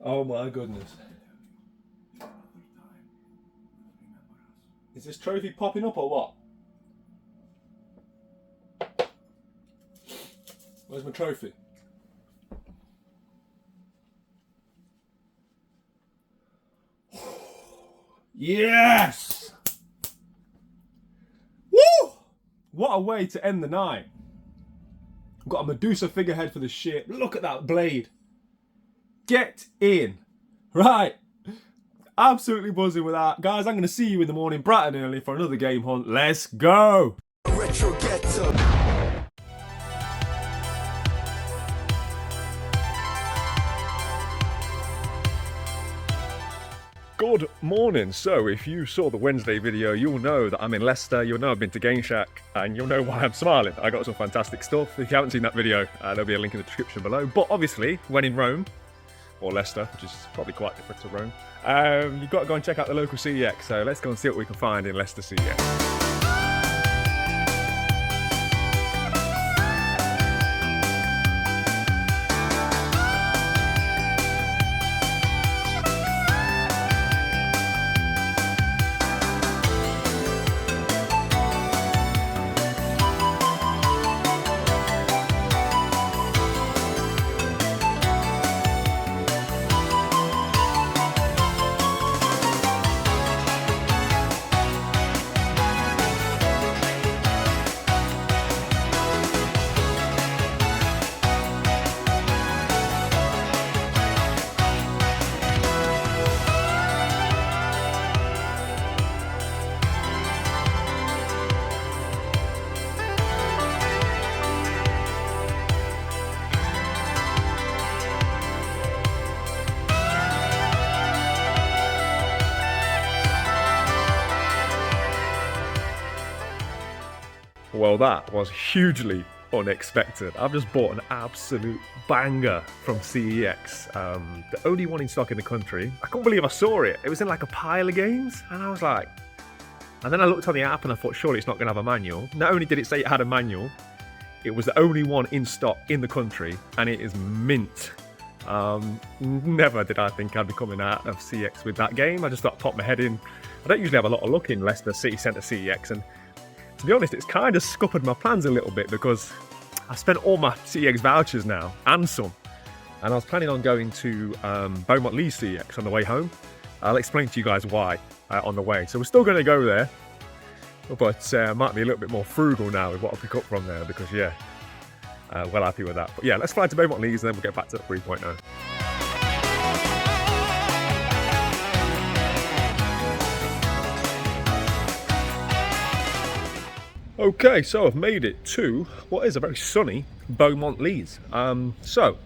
Oh my goodness. Is this trophy popping up or what? Where's my trophy? Yes! Woo! What a way to end the night. I've got a Medusa figurehead for the ship. Look at that blade. Get in. Right. Absolutely buzzing with that. Guys, I'm going to see you in the morning bright and early for another game hunt. Let's go. Retro Ghetto. Good morning. So if you saw the Wednesday video, you'll know that I'm in Leicester, you'll know I've been to Game Shack, and you'll know why I'm smiling. I got some fantastic stuff. If you haven't seen that video, there'll be a link in the description below. But obviously, when in Rome, or Leicester, which is probably quite different to Rome, you've got to go and check out the local CEX. So let's go and see what we can find in Leicester CEX. Well, that was hugely unexpected. I've just bought an absolute banger from CEX. The only one in stock in the country. I couldn't believe I saw it. It was in like a pile of games, and I was like... And then I looked on the app and I thought, surely it's not going to have a manual. Not only did it say it had a manual, it was the only one in stock in the country, and it is mint. Never did I think I'd be coming out of CEX with that game. I just thought I'd pop my head in. I don't usually have a lot of luck in Leicester City Centre CEX, and to be honest, it's kind of scuppered my plans a little bit because I spent all my CEX vouchers now, and some. And I was planning on going to Beaumont Leys CEX on the way home. I'll explain to you guys why on the way. So we're still going to go there, but might be a little bit more frugal now with what I pick up from there because, yeah, well happy with that. But yeah, let's fly to Beaumont Leys and then we'll get back to 3.0. Okay, so I've made it to what is a very sunny Beaumont Leys. So,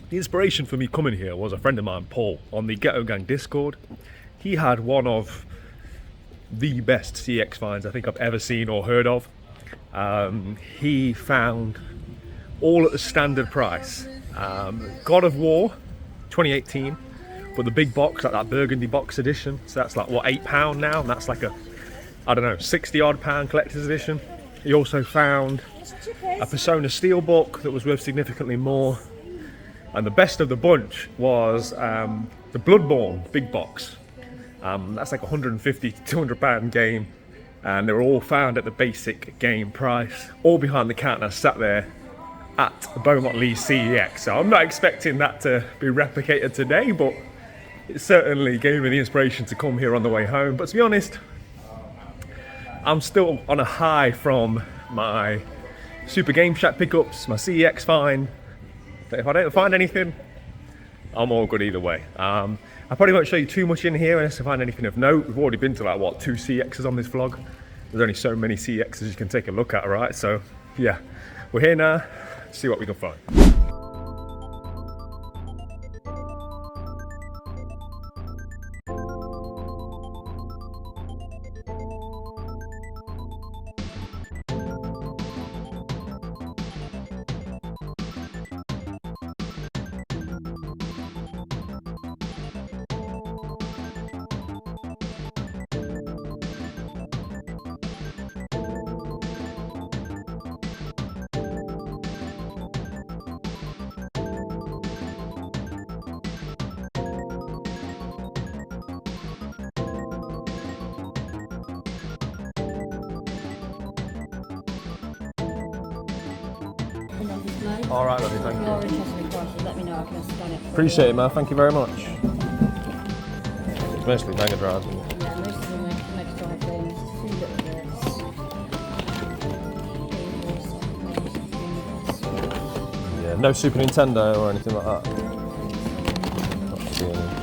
the inspiration for me coming here was a friend of mine, Paul, on the Ghetto Gang Discord. He had one of the best CEX finds I think I've ever seen or heard of. He found all at the standard price. God of War 2018, but the big box, like that burgundy box edition. So that's like, what, £8 now? And that's like a, I don't know, 60 odd pound collector's edition. He also found a Persona Steelbook that was worth significantly more. And the best of the bunch was the Bloodborne big box. That's like a 150 to 200 pound game. And they were all found at the basic game price, all behind the counter, sat there at Beaumont Leys CEX. So I'm not expecting that to be replicated today, but it certainly gave me the inspiration to come here on the way home. But to be honest, I'm still on a high from my Super Game Shack pickups, my CEX find. But if I don't find anything, I'm all good either way. I probably won't show you too much in here unless I find anything of note. We've already been to like, what, 2 CEXs on this vlog. There's only so many CEXs you can take a look at, right? So yeah, we're here now, see what we can find. All right, lovely, thank If you're interested in prices, let me know, I can scan it. Appreciate it, man. Thank you very much. It's mostly Mega Drives. Yeah, most of them are Mega Drive games, a few little bits. Yeah, no Super Nintendo or anything like that. Not see any.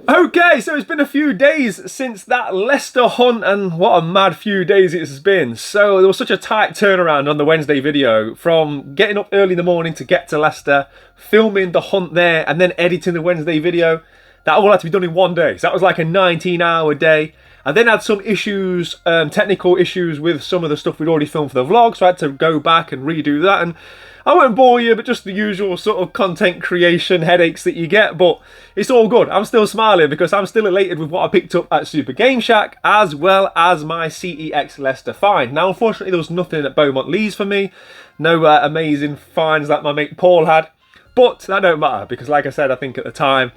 Okay, so it's been a few days since that Leicester hunt, and what a mad few days it's been. So there was such a tight turnaround on the Wednesday video, from getting up early in the morning to get to Leicester, filming the hunt there, and then editing the Wednesday video. That all had to be done in one day. So that was like a 19-hour day. I then had some issues, technical issues with some of the stuff we'd already filmed for the vlog, so I had to go back and redo that. And I won't bore you, but just the usual sort of content creation headaches that you get, but it's all good. I'm still smiling because I'm still elated with what I picked up at Super Game Shack, as well as my CEX Leicester find. Now, unfortunately, there was nothing at Beaumont Leys for me. No amazing finds like my mate Paul had, but that don't matter because, like I said, I think at the time,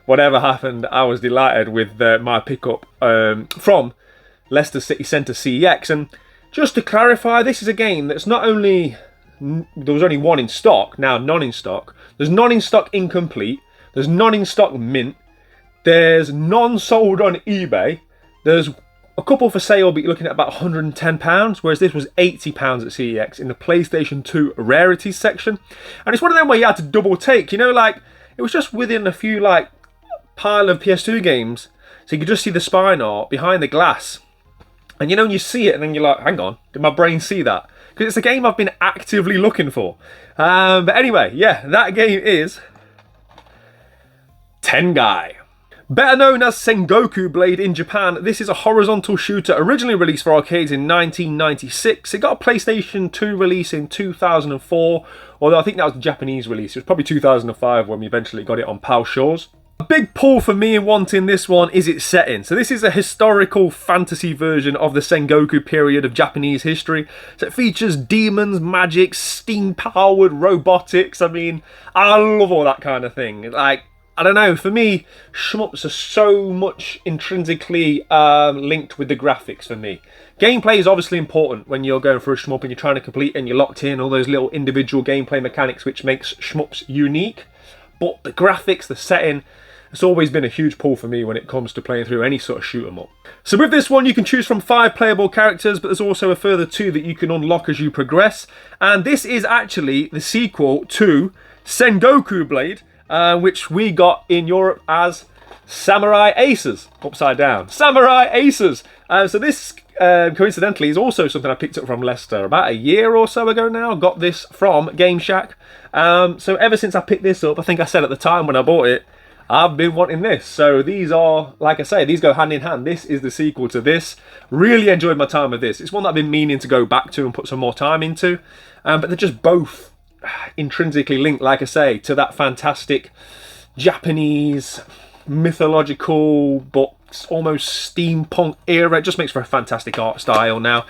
whatever happened, I was delighted with my pickup from Leicester City Centre CEX. And just to clarify, this is a game that's not only... There was only one in stock, now none in stock. There's none in stock incomplete. There's none in stock mint. There's none sold on eBay. There's a couple for sale, but you're looking at about £110, whereas this was £80 at CEX in the PlayStation 2 rarities section. And it's one of them where you had to double take, you know, like, it was just within a few, like, pile of PS2 games, so you could just see the spine art behind the glass. And you know, when you see it, and then you're like, hang on, did my brain see that? Because it's a game I've been actively looking for. But anyway, yeah, that game is Tengai. Better known as Sengoku Blade in Japan, this is a horizontal shooter originally released for arcades in 1996. It got a PlayStation 2 release in 2004, although I think that was the Japanese release. It was probably 2005 when we eventually got it on PAL Shores. A big pull for me in wanting this one is its setting. So this is a historical fantasy version of the Sengoku period of Japanese history. So it features demons, magic, steam-powered robotics. I mean, I love all that kind of thing. Like, I don't know, for me, shmups are so much intrinsically linked with the graphics for me. Gameplay is obviously important when you're going for a shmup and you're trying to complete and you're locked in, all those little individual gameplay mechanics which makes shmups unique. But the graphics, the setting, It's always been a huge pull for me when it comes to playing through any sort of shoot 'em up. So with this one, you can choose from 5 playable characters, but there's also a further 2 that you can unlock as you progress. And this is actually the sequel to Sengoku Blade, which we got in Europe as Samurai Aces, upside down. Samurai Aces! So this, coincidentally, is also something I picked up from Leicester about a year or so ago now. Got this from Game Shack. So ever since I picked this up, I think I said at the time when I bought it, I've been wanting this. So these are, like I say, these go hand in hand. This is the sequel to this. Really enjoyed my time with this. It's one that I've been meaning to go back to and put some more time into. But they're just both intrinsically linked, like I say, to that fantastic Japanese mythological but almost steampunk era. It just makes for a fantastic art style. Now,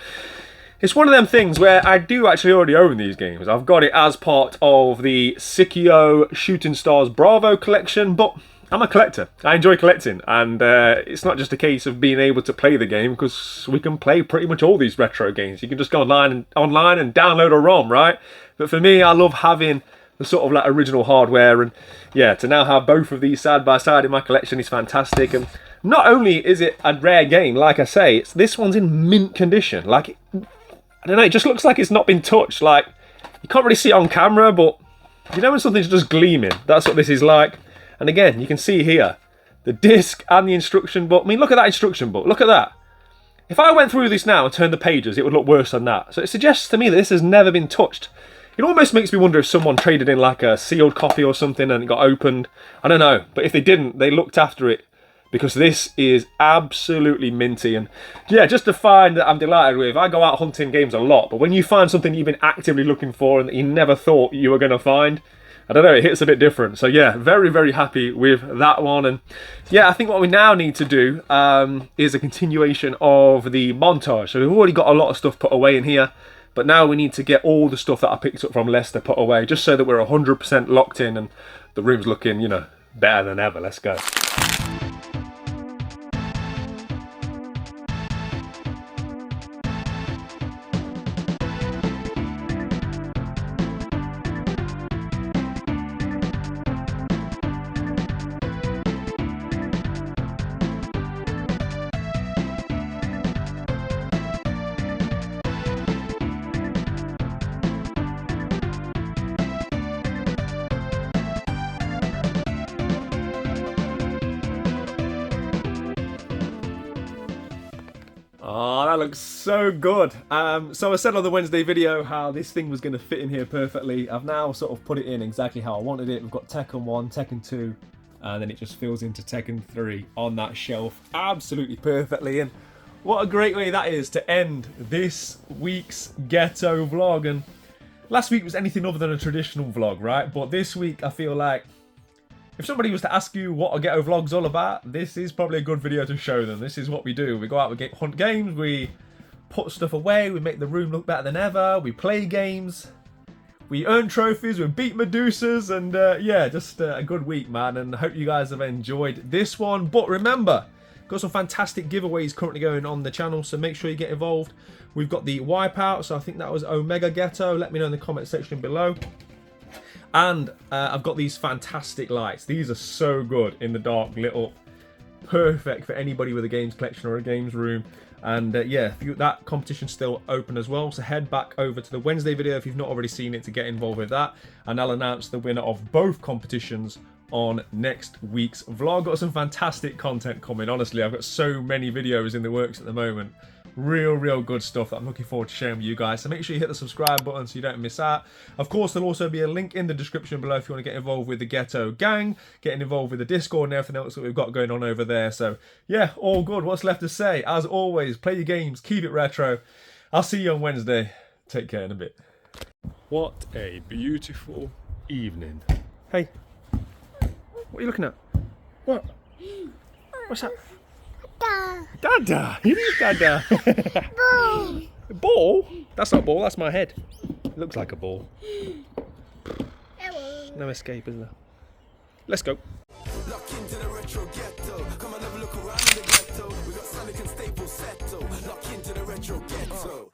it's one of them things where I do actually already own these games. I've got it as part of the Sikio Shooting Stars Bravo collection, but I'm a collector. I enjoy collecting, and it's not just a case of being able to play the game, because we can play pretty much all these retro games. You can just go online and download a ROM, right? But for me, I love having the sort of like original hardware, and yeah, to now have both of these side by side in my collection is fantastic. And not only is it a rare game, like I say, this one's in mint condition. Like, I don't know, it just looks like it's not been touched. Like, you can't really see it on camera, but you know when something's just gleaming? That's what this is like. And again, you can see here, the disc and the instruction book. I mean, look at that instruction book, look at that. If I went through this now and turned the pages, it would look worse than that. So it suggests to me that this has never been touched. It almost makes me wonder if someone traded in like a sealed copy or something and it got opened. I don't know, but if they didn't, they looked after it, because this is absolutely minty. And yeah, just to find that I'm delighted with. I go out hunting games a lot, but when you find something you've been actively looking for and that you never thought you were going to find, I don't know, it hits a bit different. So yeah, very, very happy with that one. And yeah, I think what we now need to do is a continuation of the montage. So we've already got a lot of stuff put away in here, but now we need to get all the stuff that I picked up from Leicester put away, just so that we're 100% locked in and the room's looking, you know, better than ever. Let's go. Oh, that looks so good. So I said on the Wednesday video how this thing was going to fit in here perfectly. I've now sort of put it in exactly how I wanted it. We've got Tekken 1, Tekken 2, and then it just fills into Tekken 3 on that shelf absolutely perfectly. And what a great way that is to end this week's Ghetto vlog. And last week was anything other than a traditional vlog, right? But this week I feel like if somebody was to ask you what a Ghetto vlog's all about, this is probably a good video to show them. This is what we do. We go out, we hunt games, we put stuff away, we make the room look better than ever, we play games, we earn trophies, we beat Medusas, and yeah, just a good week, man. And I hope you guys have enjoyed this one. But remember, got some fantastic giveaways currently going on the channel, so make sure you get involved. We've got the Wipeout, so I think that was Omega Ghetto. Let me know in the comment section below. And I've got these fantastic lights. These are so good in the dark, lit up. Perfect for anybody with a games collection or a games room. And yeah, that competition's still open as well. So head back over to the Wednesday video if you've not already seen it to get involved with that. And I'll announce the winner of both competitions on next week's vlog. Got some fantastic content coming. Honestly, I've got so many videos in the works at the moment. Real good stuff that I'm looking forward to sharing with you guys. So make sure you hit the subscribe button so you don't miss out. Of course, there'll also be a link in the description below if you want to get involved with the Ghetto gang, getting involved with the Discord and everything else that we've got going on over there. So yeah, all good. What's left to say? As always, play your games, keep it retro. I'll see you on Wednesday. Take care in a bit. What a beautiful evening. Hey, what are you looking at? What? What's that? Dada! It is Dada! Ball! Ball? That's not a ball, that's my head. It looks like a ball. No escape, is there? Let's go. Lock into the retro ghetto. Come and have a look around the ghetto. We got Sonic and Staples settle. Lock into the retro ghetto.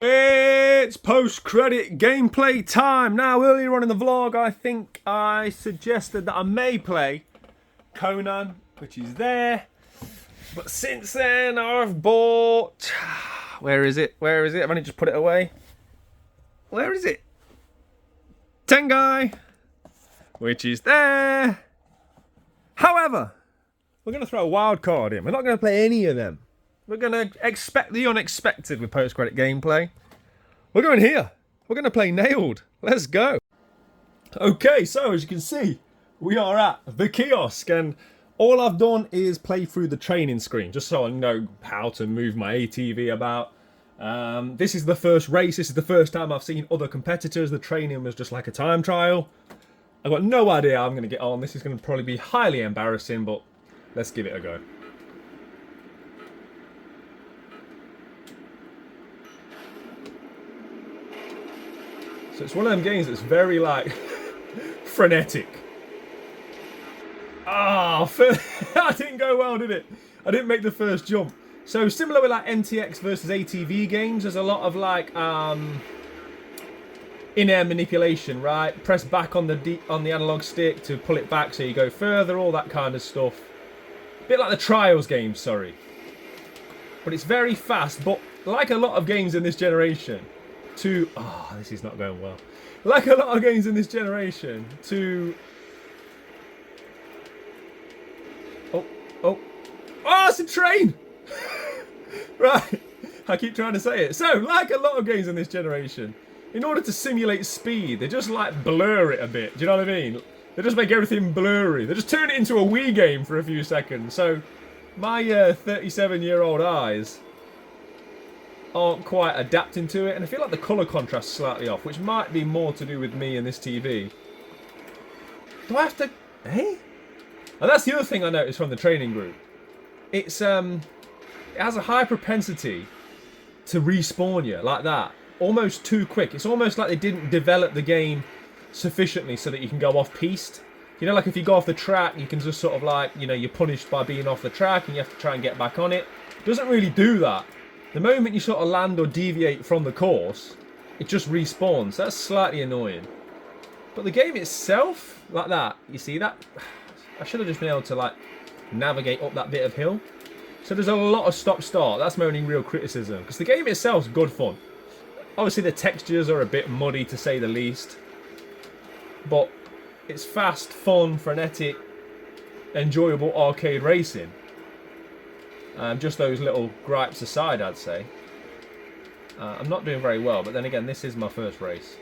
It's post-credit gameplay time. Now, earlier on in the vlog, I think I suggested that I may play Conan, which is there. But since then, I've bought... Where is it? Where is it? I've only just put it away. Where is it? Tengai, which is there. However, we're going to throw a wild card in. We're not going to play any of them. We're going to expect the unexpected with post-credit gameplay. We're going here. We're going to play Nailed. Let's go. Okay, so as you can see, we are at the Kiosk, and all I've done is play through the training screen, just so I know how to move my ATV about. This is the first race. This is the first time I've seen other competitors. The training was just like a time trial. I've got no idea how I'm going to get on. This is going to probably be highly embarrassing, but let's give it a go. So it's one of them games that's very, like, frenetic. Ah, that didn't go well, did it? I didn't make the first jump. So similar with like NTX versus ATV games, there's a lot of like in-air manipulation, right? Press back on the analog stick to pull it back so you go further, all that kind of stuff. A bit like the Trials game, sorry. But it's very fast, but like a lot of games in this generation, this is not going well. Like a lot of games in this generation, Oh, it's a train! Right, I keep trying to say it. So, like a lot of games in this generation, in order to simulate speed, they just like blur it a bit. Do you know what I mean? They just make everything blurry. They just turn it into a Wii game for a few seconds. So, my 37-year-old eyes aren't quite adapting to it, and I feel like the colour contrast is slightly off, which might be more to do with me and this TV. Do I have to... Eh? And that's the other thing I noticed from the training group. It's it has a high propensity to respawn you like that, almost too quick. It's almost like they didn't develop the game sufficiently so that you can go off piste. You know, like if you go off the track, you can just sort of like, you know, you're punished by being off the track and you have to try and get back on it. It doesn't really do that. The moment you sort of land or deviate from the course, it just respawns. That's slightly annoying. But the game itself, like that, you see that? I should have just been able to like navigate up that bit of hill. So there's a lot of stop-start. That's my only real criticism. Because the game itself is good fun. Obviously the textures are a bit muddy to say the least. But it's fast, fun, frenetic, enjoyable arcade racing. Just those little gripes aside, I'd say. I'm not doing very well, but then again, this is my first race.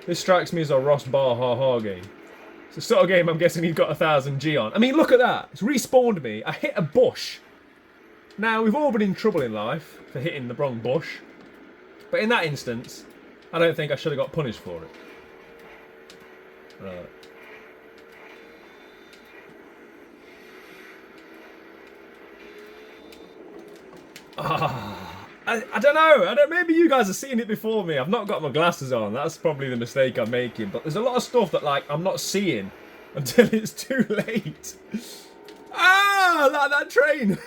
This strikes me as a Ross Bar ha-ha game. It's the sort of game I'm guessing he's got 1000 G on. I mean, look at that. It's respawned me. I hit a bush. Now, we've all been in trouble in life for hitting the wrong bush. But in that instance, I don't think I should have got punished for it. Right. I don't know. Maybe you guys have seen it before me. I've not got my glasses on. That's probably the mistake I'm making. But there's a lot of stuff that like I'm not seeing until it's too late. Like that train.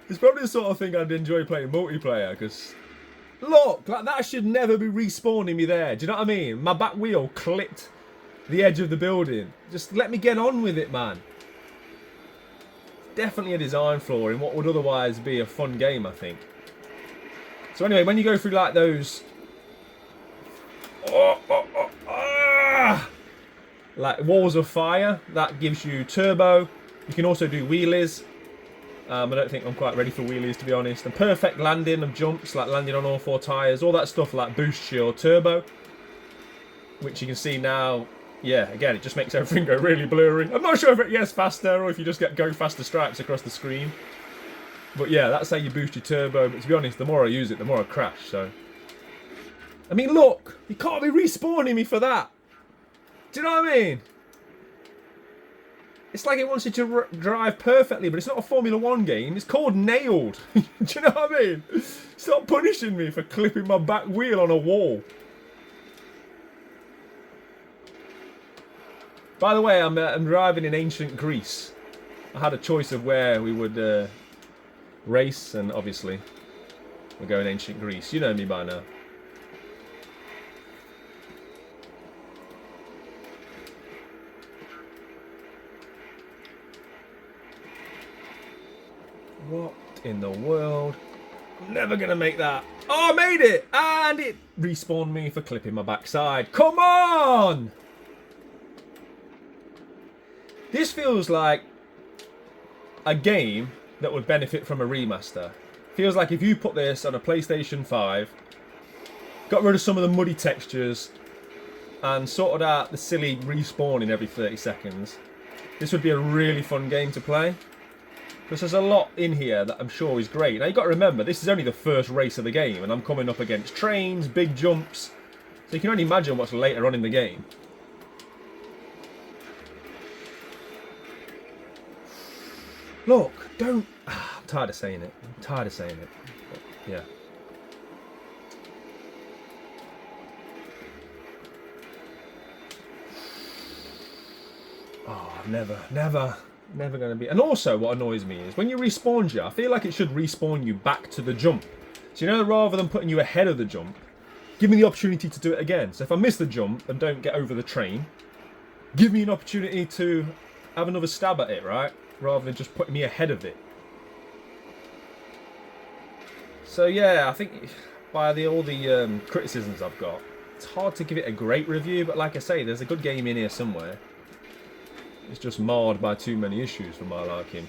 It's probably the sort of thing I'd enjoy playing multiplayer. Because look, like that should never be respawning me there. Do you know what I mean? My back wheel clipped the edge of the building. Just let me get on with it, man. Definitely a design flaw in what would otherwise be a fun game, I think. So anyway, when you go through like those like walls of fire, that gives you turbo. You can also do wheelies. I don't think I'm quite ready for wheelies, to be honest. And perfect landing of jumps, like landing on all 4 tyres, all that stuff like boosts your turbo, which you can see now. Yeah, again, it just makes everything go really blurry. I'm not sure if it gets faster or if you just get go faster stripes across the screen. But yeah, that's how you boost your turbo. But to be honest, the more I use it, the more I crash, so... I mean, look! You can't be respawning me for that! Do you know what I mean? It's like it wants you to drive perfectly, but it's not a Formula 1 game. It's called Nailed. Do you know what I mean? Stop punishing me for clipping my back wheel on a wall. By the way, I'm driving in ancient Greece. I had a choice of where we would race, and obviously we're going ancient Greece. You know me by now. What in the world? I'm never gonna make that. Oh, I made it! And it respawned me for clipping my backside. Come on! This feels like a game that would benefit from a remaster. Feels like if you put this on a PlayStation 5, got rid of some of the muddy textures, and sorted out the silly respawning every 30 seconds, this would be a really fun game to play. Because there's a lot in here that I'm sure is great. Now you've got to remember, this is only the first race of the game, and I'm coming up against trains, big jumps, so you can only imagine what's later on in the game. Look, don't... I'm tired of saying it. I'm tired of saying it. But, yeah. Oh, never going to be... And also, what annoys me is, when you respawn you, I feel like it should respawn you back to the jump. So, you know, rather than putting you ahead of the jump, give me the opportunity to do it again. So if I miss the jump and don't get over the train, give me an opportunity to have another stab at it, right? Rather than just putting me ahead of it. So yeah, I think by all the criticisms I've got, it's hard to give it a great review, but like I say, there's a good game in here somewhere. It's just marred by too many issues for my liking.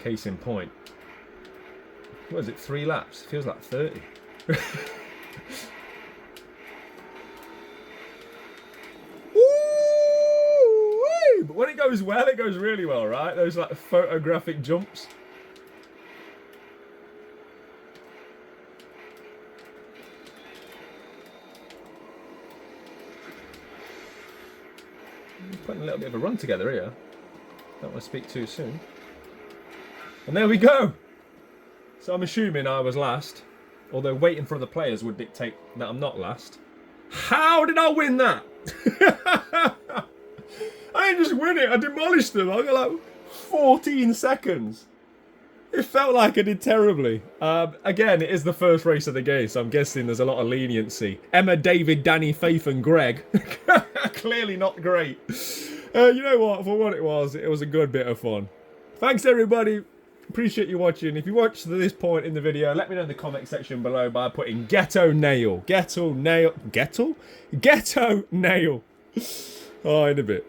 Case in point. What is it, 3 laps? Feels like 30. But when it goes well, it goes really well, right? Those like photographic jumps. Putting a little bit of a run together here. Don't want to speak too soon. And there we go. So I'm assuming I was last. Although waiting for the players would dictate that I'm not last. How did I win that? I didn't just win it, I demolished them. I got like 14 seconds. It felt like I did terribly. Again, it is the first race of the game, so I'm guessing there's a lot of leniency. Emma, David, Danny, Faith and Greg. Clearly not great. You know what, for what it was a good bit of fun. Thanks everybody. Appreciate you watching. If you watched to this point in the video, let me know in the comment section below by putting Ghetto Nail. Ghetto Nail. Ghetto? Ghetto Nail. Oh, in a bit.